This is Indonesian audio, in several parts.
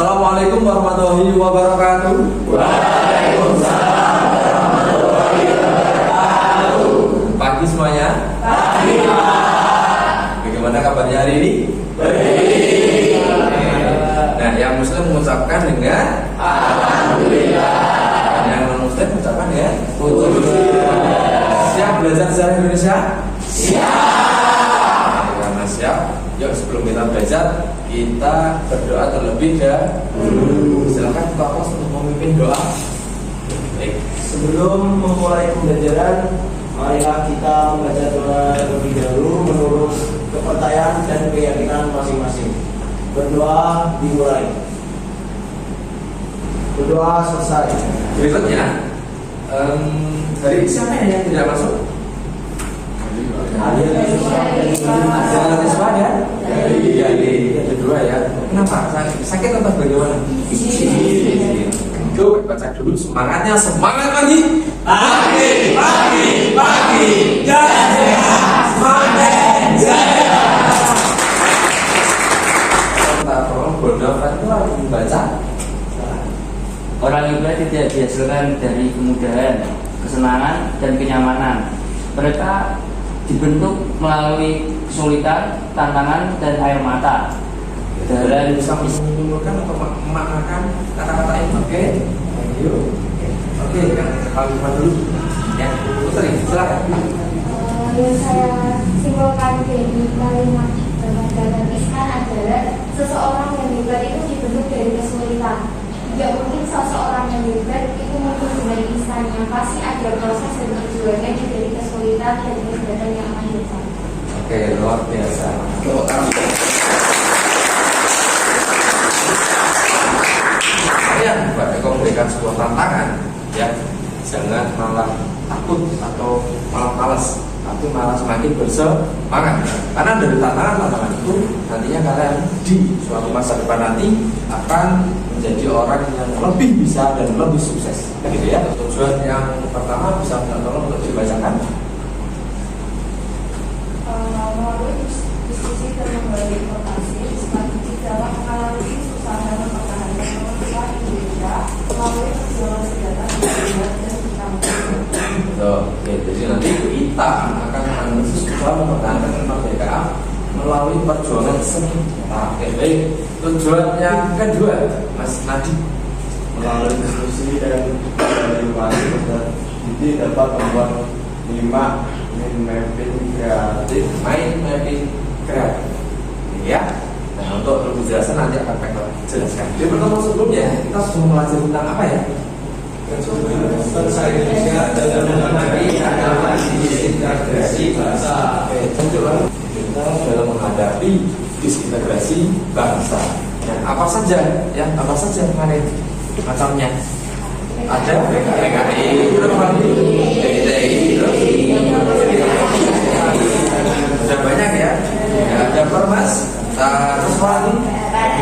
Assalamualaikum warahmatullahi wabarakatuh. Waalaikumsalam warahmatullahi wabarakatuh. Pagi semuanya. Pagi, Pak. Bagaimana kabarnya hari ini? Baik. Nah, yang muslim mengucapkan dengan Alhamdulillah. dan yang non muslim mengucapkan dengan siap belajar sejarah Indonesia? Siap. Karena siap, yuk sebelum kita belajar kita berdoa terlebih dahulu. Silakan Pak Pos untuk memimpin doa. Baik. Sebelum memulai pembelajaran, marilah kita membaca doa terlebih dahulu menurut kepercayaan dan keyakinan masing-masing. Berdoa dimulai. Berdoa selesai. Berikutnya, hari ini siapa yang tidak masuk? Hadir di Ada siswa ya? Jadi ada dua ya. Kenapa? Sakit atau bagaimana? Coba baca dulu semangatnya, semangat lagi. Pagi, jaya, semangat, jaya. Kita tolong Bondovan itu harus membaca. Orang ibadah tidak dihasilkan dari kemudahan, kesenangan, dan kenyamanan. Mereka dibentuk melalui kesulitan, tantangan, dan air mata. Dan bisa menyimpulkan atau memaknakan kata-kata ini. Oke, thank you. Oke, yang paling depan dulu. Ya, Putri, silakan. Yang saya simpulkan dari kalimat dan Iskan adalah seseorang yang hebat itu dibentuk dari kesulitan. Tidak mungkin seseorang yang hebat itu muncul dari instannya. Pasti ada proses dan perjuangan dari kesulitan dan kehebatan yang akan datang. Oke, luar biasa. Saya Pak Eko memberikan sebuah tantangan, ya, jangan malah takut atau malah malas, tapi malah semakin bersemangat. Karena dari tantangan itu nantinya kalian di suatu masa depan nanti akan menjadi orang yang lebih bisa dan lebih sukses, gitu ya. Tujuan yang pertama bisa minta tolong untuk dibacakan. Melalui diskusi dan membagi informasi, strategi dalam mengalami susah dan mempertahankan kemajuan Indonesia melalui perjuangan senjata dan Oke, jadi nanti kita akan susah mempertahankan kemerdekaan melalui perjuangan senjata. Oke, baik. Tujuan yang kedua, Mas Nadi. Melalui diskusi dan edukasi peserta didik dapat membuat 5 mind mapping kreatif. Mind mapping kreatif, ya. Nah, untuk lebih jelasnya nanti akan Pak jelaskan. Di pertemuan sebelumnya kita sudah belajar tentang apa ya? Bangsa Indonesia dan adalah integrasi bahasa. Kita dalam menghadapi disintegrasi bangsa. Nah, apa saja ya? Apa saja kemarin macamnya? Ada PKI, PKI, sudah banyak ya. Ada Permas, terus lagi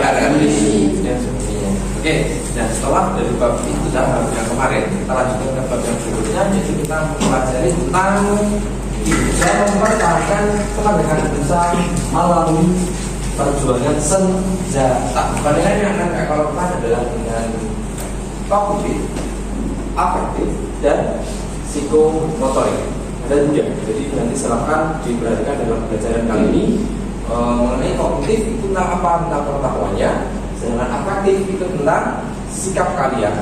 ada kondisi dan sebagainya. Oke, dan setelah dari bab itu yang kemarin kita lanjutkan ke bab yang berikutnya, jadi kita mempelajari tentang bisa mempertahankan kemerdekaan Indonesia melalui perjuangan senjata. Bandingannya yang akan kalau kita adalah dengan kognitif, afektif, dan psikomotorik. Ada 3. Jadi nanti silakan diperhatikan dalam pelajaran kali ini. Mengenai kognitif itu tentang apa? Tentang pengetahuannya. Sedangkan afektif itu tentang sikap kalian,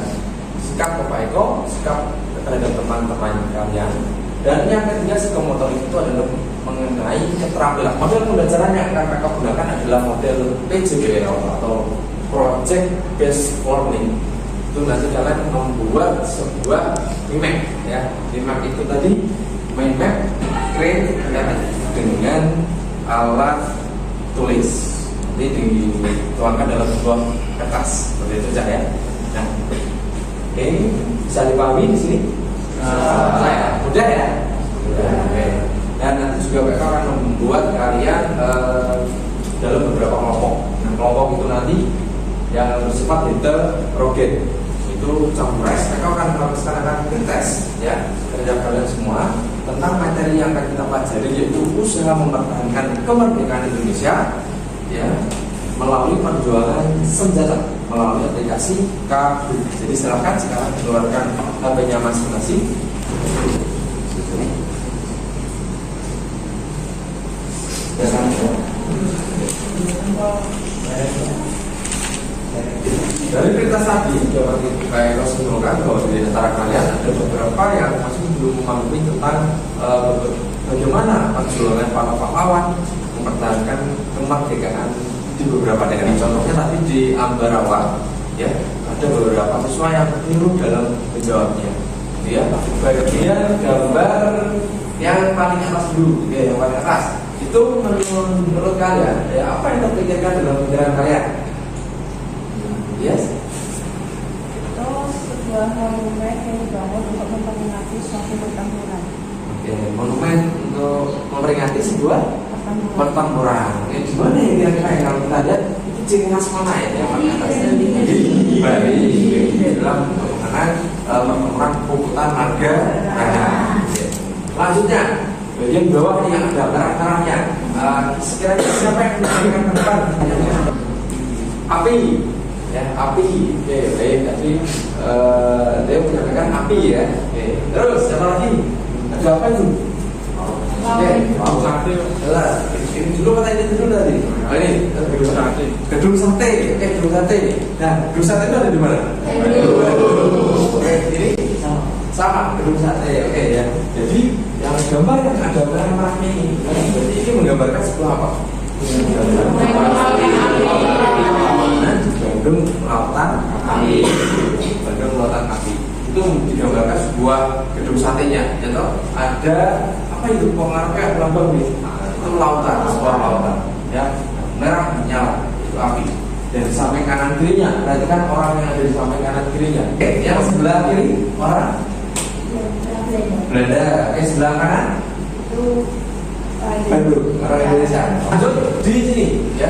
sikap ke Pak Eko, sikap terhadap teman-teman kalian. Dan yang ketiga psikomotorik itu adalah mengenai keterampilan. Model pembelajaran yang akan Pak Eko gunakan adalah model PJBL atau Project Based Learning. Itu nanti kalian membuat sebuah mind map, ya. Mind map itu tadi mind map create dengan alat tulis. Nanti dituangkan dalam sebuah kertas seperti itu saja, ya. Nah, oke, bisa dipahami di sini? Mudah ya? Mudah. Oke. Dan nanti juga mereka akan membuat kalian dalam beberapa kelompok. Nah, kelompok itu nanti yang bersifat heterogen. Itu capres, mereka akan melaksanakan tes ya terhadap kalian semua tentang materi yang akan kita pelajari, yaitu usaha mempertahankan kemerdekaan Indonesia ya melalui perjuangan senjata, melalui aplikasi KB. Jadi silakan sekarang keluarkan HP-nya masing-masing. Dari perintah tadi dapat kita simpulkan bahwa di antara kalian ada beberapa yang masih belum memahami tentang bagaimana perjuangan para pahlawan mempertahankan kemerdekaan di beberapa daerah. Contohnya tadi di Ambarawa, ya ada beberapa siswa yang keliru dalam menjawabnya. Ya, bagian gambar yang paling atas dulu, ya, yang paling atas itu menurut kalian, ya apa yang terpikirkan dalam pikiran kalian? Yes. Itu sebuah monumen yang dibangun untuk memperingati suatu pertempuran. Oke, monumen untuk memperingati sebuah pertempuran. Oke, gimana ya kira-kira ya kalau kita lihat itu ciri khas mana ya yang paling atasnya? Bali dalam mengenai pertempuran Puputan Marga. Selanjutnya bagian bawah yang ada karang-karangnya. Sekiranya siapa yang memberikan tempat? Api. Ya, api. Oke, baik. Tadi dia menyampaikan api ya. Oke. Terus siapa lagi? Ada apa itu? Oke, mau sate. Ini dulu kata ini dulu tadi. Oh, ini gedung sate. Gedung sate. Oke, gedung sate. Nah, gedung sate itu ada di mana? Oke, ini sama gedung sate. Oke ya. Jadi yang gambar yang ada merah-merahnya ini, berarti ini menggambarkan sebuah apa? Bandung Lautan Api. Bandung Lautan Api itu digambarkan sebuah gedung satenya. Ya toh? Ada apa itu pengarahnya lambang nih? Itu lautan, sebuah lautan. Ya, merah menyala itu api. Dan di samping kanan kirinya, berarti kan orang yang ada di samping kanan kirinya. Oke, yang sebelah kiri orang Belanda. Oke, sebelah kanan Bandung, orang Indonesia. Lanjut di sini, ya.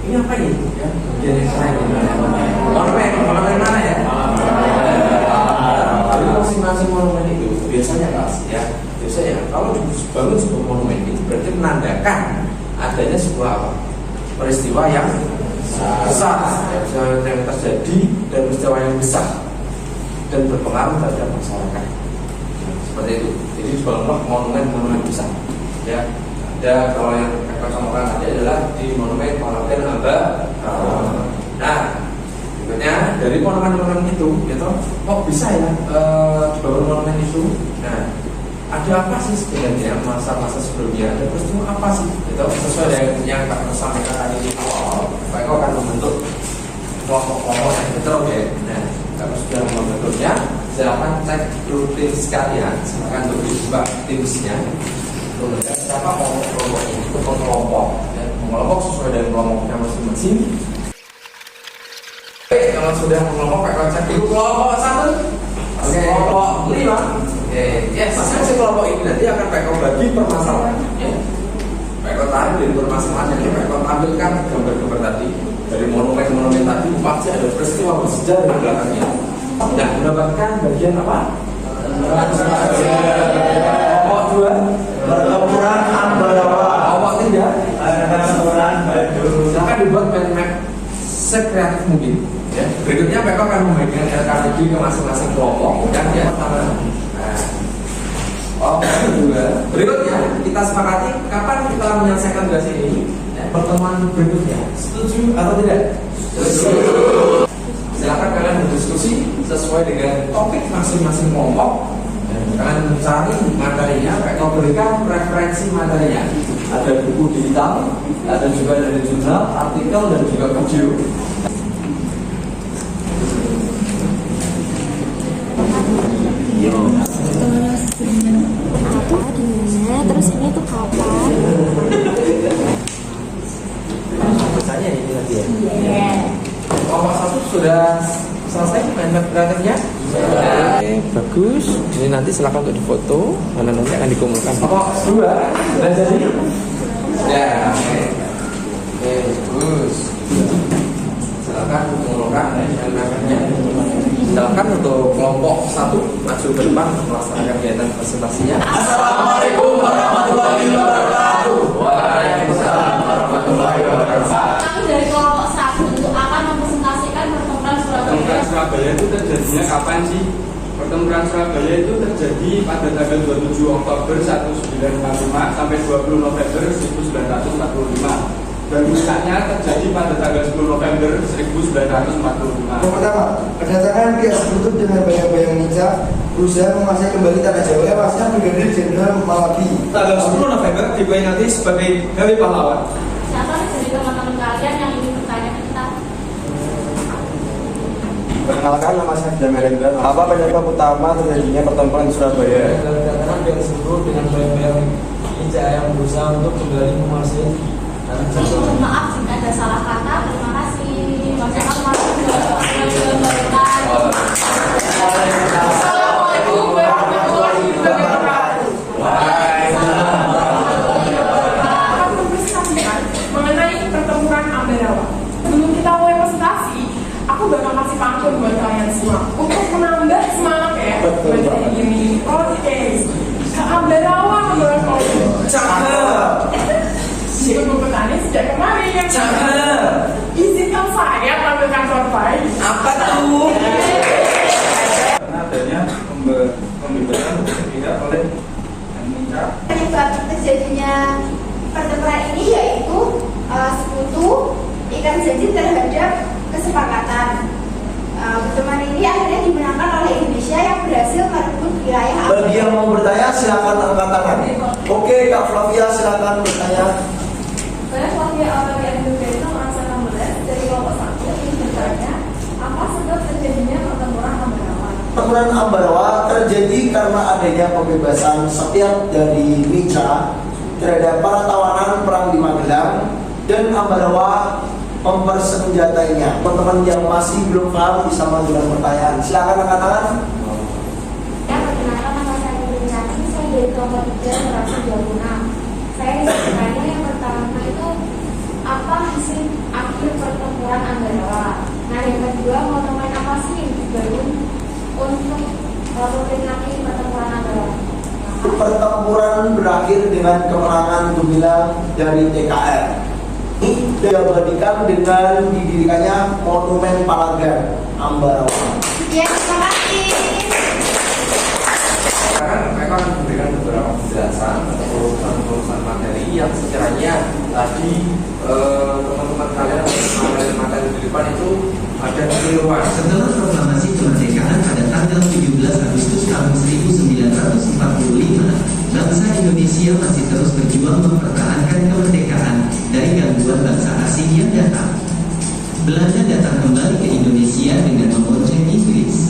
Ini apa ini? Ya, bagian yang lain. Monumen mana ya? Jadi masing-masing monumen itu biasanya ya. Biasanya kalau dibangun sebuah monumen itu berarti menandakan adanya sebuah apa? Peristiwa yang besar, yang terjadi dan peristiwa yang besar dan berpengaruh terhadap masyarakat. Seperti itu. Jadi dibangunlah monumen besar. Ya, ada kalau yang kacamakan ada adalah di monumen Pahlawan Ambarawa. Nah, berikutnya dari monumen itu, gitu, kok bisa ya dibangun monumen itu? Nah, ada apa sih sebenarnya masa-masa sebelumnya? Ada peristiwa apa sih? Gitu, sesuai dengan yang Pak sampaikan tadi di awal, Pak Eko akan membentuk kelompok-kelompok yang heterogen. Nah, kalau sudah membentuknya, silakan cek rutin sekalian. Silakan untuk dibuka timsnya. Kemudian siapa kelompok ini? Itu kelompok, ya, kelompok sesuai dengan kelompoknya masing-masing. Oke, kalau sudah mengelompok, Pak Eko cek dulu kelompok 1. Oke, kelompok 5. Oke, yes, masing-masing kelompok ini nanti akan Pak Eko bagi permasalahan. Ya. Pak Eko tarik dari permasalahan yang Pak Eko tampilkan gambar-gambar tadi. Dari monumen-monumen tadi pasti ada peristiwa bersejarah di belakangnya. Nah, mendapatkan bagian apa? Kelompok 2 Pertempuran Ambarawa. Kelompok 3 Pertempuran Bandung. silakan dibuat mind map sekreatif mungkin. Ya. Berikutnya Pak Eko akan membagikan LKTG ke masing-masing kelompok. Dan ya, pertama. Berikutnya kita sepakati kapan kita menyelesaikan tugas ini. Pertemuan berikutnya, setuju atau tidak? Setuju. Silakan kalian berdiskusi sesuai dengan topik masing-masing kelompok. Kalian mencari materinya, Pak Eko berikan referensi materinya. Ada buku digital, ada juga dari jurnal, artikel dan juga video. Apa gimana? Terus ini tuh kapan? Biasanya ini tadi ya. Iya. Kelompok 1 sudah selesai main map kreatifnya? Oke, bagus. Ini nanti silakan untuk difoto dan nanti akan dikumpulkan. Kelompok 2 sudah jadi? Ya, oke. Oke, bagus. Silakan mengumpulkan main mapnya. Silakan untuk kelompok 1 maju ke depan untuk melaksanakan kegiatan presentasinya. Assalamualaikum warahmatullahi wabarakatuh. Waalaikumsalam warahmatullahi wabarakatuh. Kami dari kelompok 1 untuk akan Surabaya itu terjadinya kapan sih? Pertempuran Surabaya itu terjadi pada tanggal 27 Oktober 1945 sampai 20 November 1945. Dan puncaknya terjadi pada tanggal 10 November 1945. Yang pertama, kedatangan pihak sekutu dengan bayang-bayang ninja berusaha menguasai kembali tanah Jawa tewasnya Brigadir Jenderal Malabi. Tanggal 10 November diperingati sebagai Hari Pahlawan. Siapa dari teman-teman kalian yang ingin bertanya ke kita? Perkenalkan, nama saya Fidel Merendra. Apa penyebab utama terjadinya pertempuran di Surabaya? Kedatangan pihak sekutu dengan bayang-bayang ninja yang berusaha untuk kembali menguasai tanah Jawa. Mohon maaf jika ada salah kata. Terima kasih. Wassalamualaikum warahmatullahi wabarakatuh. Akan mempresentasikan mengenai pertempuran Ambarawa. Sebelum kita mulai presentasi, aku bakal kasih pantun buat kalian semua untuk menambah semangat ya. Baca ini. Oke. Ambarawa menurut Cakep. ikut bertani sejak kemarin. Cakep. Izinkan saya tampilkan survei. Apa tuh? Karena adanya pembebasan sepihak oleh Indonesia. Penyebab terjadinya pertempuran ini yaitu sekutu ikan janji terhadap kesepakatan. Pertemuan ini akhirnya dimenangkan oleh Indonesia yang berhasil merebut wilayah. Bagi yang mau bertanya silakan angkat tangan. Oke, Kak Flavia silakan bertanya. Saya Flavia Aurelia Indugena merasa 16 dari kelompok 1 ingin bertanya apa sebab terjadinya pertempuran Ambarawa? Pertempuran Ambarawa terjadi karena adanya pembebasan sepihak dari Mitra terhadap para tawanan perang di Magelang dan Ambarawa mempersenjatainya. Teman-teman yang masih belum paham bisa mengajukan pertanyaan. Silakan angkat tangan. Ya, perkenalkan nama saya Bencana. Saya dari kelompok 3 fraksi 26. Saya bertanya yang pertama itu apa hasil akhir pertempuran Ambarawa. Nah, yang kedua monumen apa sih yang dibangun untuk memperingati pertempuran Ambarawa? Pertempuran berakhir dengan kemenangan gemilang dari TKR. Ini diabadikan dengan didirikannya Monumen Palagan Ambarawa. Ya, terima kasih. Sekarang mereka akan memberikan beberapa penjelasan atau urusan materi yang sekiranya tadi teman-teman kalian materi di depan itu ada keliruan. Setelah proklamasi kemerdekaan pada tanggal 17 Agustus tahun 1945, bangsa Indonesia masih terus berjuang mempertahankan kemerdekaan dari gangguan bangsa asing yang datang. Belanda datang kembali ke Indonesia dengan membonceng Inggris.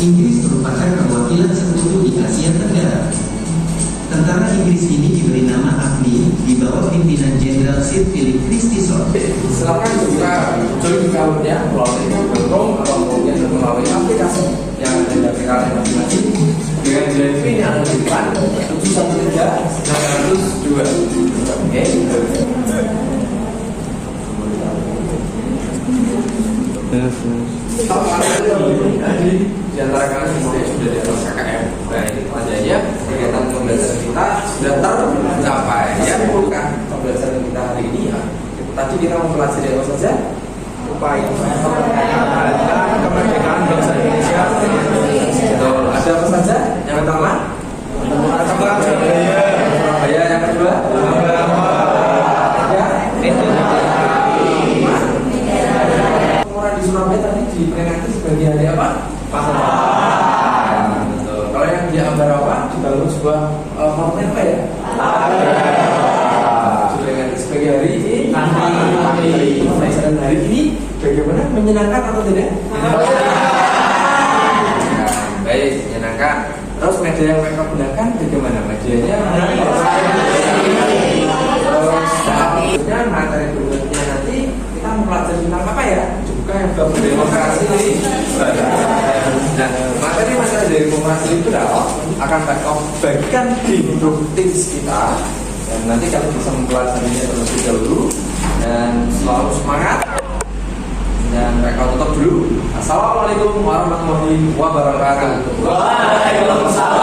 Inggris merupakan perwakilan sekutu di Asia Tenggara. Tentara Inggris ini diberi nama AFNI di bawah pimpinan Jenderal Sir Philip Christison. Silakan juga join account-nya melalui Google atau kemudian melalui aplikasi yang ada di aplikasi masing-masing dengan nilai PIN yang ada di depan 713-902. Oke. Di antara kalian sudah di atas KKM. Baik, selanjutnya kegiatan pembelajaran kita sudah tercapai. Ya, bukan pembelajaran kita hari ini ya. Tadi kita mempelajari apa saja? Upaya mempertahankan kemerdekaan bangsa Indonesia. Betul. Ada apa saja? Yang pertama, Pertempuran Surabaya. Surabaya. Yang kedua, orang di Surabaya tadi diperingati sebagai hari apa? Pahlawan. Betul. Kalau yang di Ambarawa dibangun sebuah monumen apa ya? Diperingati sebagai hari nanti. Pembelajaran hari ini bagaimana, menyenangkan atau tidak? Baik, menyenangkan. Terus media yang mereka gunakan bagaimana? Medianya selanjutnya materi berikutnya nanti kita mempelajari tentang apa ya? Juga yang demokrasi. Dan materi-materi dari demokrasi itu akan bagikan di grup tips kita. Dan nanti kalian bisa mempelajarinya terlebih dahulu. Dan selalu semangat. Dan mereka tutup dulu. Assalamualaikum warahmatullahi wabarakatuh. Waalaikumsalam.